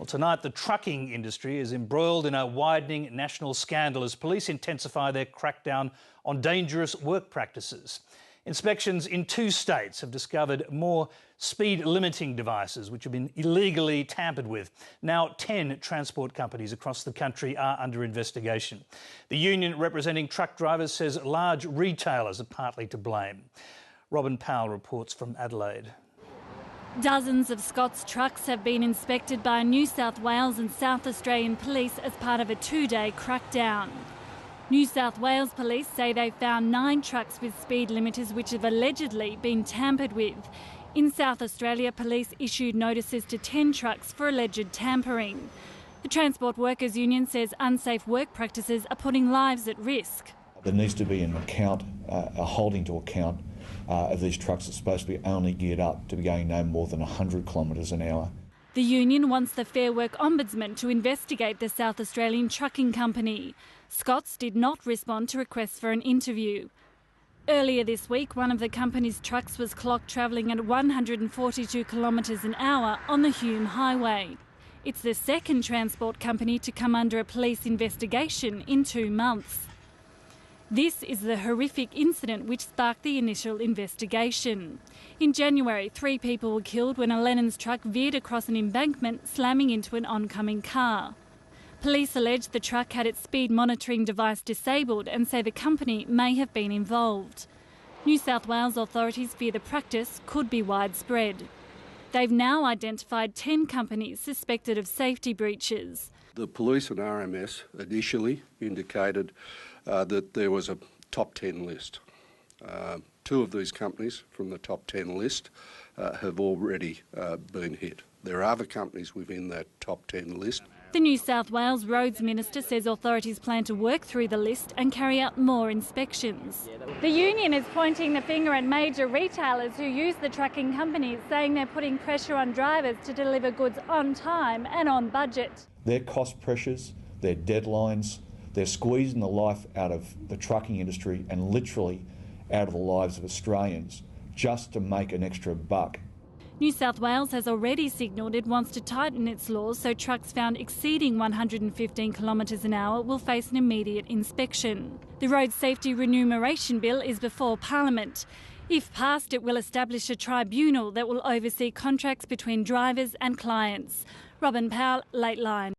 Well, tonight the trucking industry is embroiled in a widening national scandal as police intensify their crackdown on dangerous work practices. Inspections in 2 states have discovered more speed limiting devices which have been illegally tampered with. Now 10 transport companies across the country are under investigation. The union representing truck drivers says large retailers are partly to blame. Robin Powell reports from Adelaide. Dozens of Scott's trucks have been inspected by New South Wales and South Australian police as part of a 2-day crackdown. New South Wales police say they found 9 trucks with speed limiters which have allegedly been tampered with. In South Australia, police issued notices to 10 trucks for alleged tampering. The Transport Workers Union says unsafe work practices are putting lives at risk. There needs to be an account, a holding to account of these trucks that's supposed to be only geared up to be going no more than 100 kilometres an hour. The union wants the Fair Work Ombudsman to investigate the South Australian trucking company. Scott's did not respond to requests for an interview. Earlier this week, one of the company's trucks was clocked travelling at 142 kilometres an hour on the Hume Highway. It's the second transport company to come under a police investigation in 2 months. This is the horrific incident which sparked the initial investigation. In January, 3 people were killed when a Lennon's truck veered across an embankment, slamming into an oncoming car. Police allege the truck had its speed monitoring device disabled and say the company may have been involved. New South Wales authorities fear the practice could be widespread. They've now identified 10 companies suspected of safety breaches. The police and RMS initially indicated that there was a top 10 list. 2 of these companies from the top 10 list have already been hit. There are other companies within that top 10 list. The New South Wales Roads Minister says authorities plan to work through the list and carry out more inspections. The union is pointing the finger at major retailers who use the trucking companies, saying they're putting pressure on drivers to deliver goods on time and on budget. Their cost pressures, their deadlines, they're squeezing the life out of the trucking industry and literally out of the lives of Australians just to make an extra buck. New South Wales has already signalled it wants to tighten its laws so trucks found exceeding 115 kilometres an hour will face an immediate inspection. The Road Safety Remuneration Bill is before Parliament. If passed, it will establish a tribunal that will oversee contracts between drivers and clients. Robin Powell, Late Line.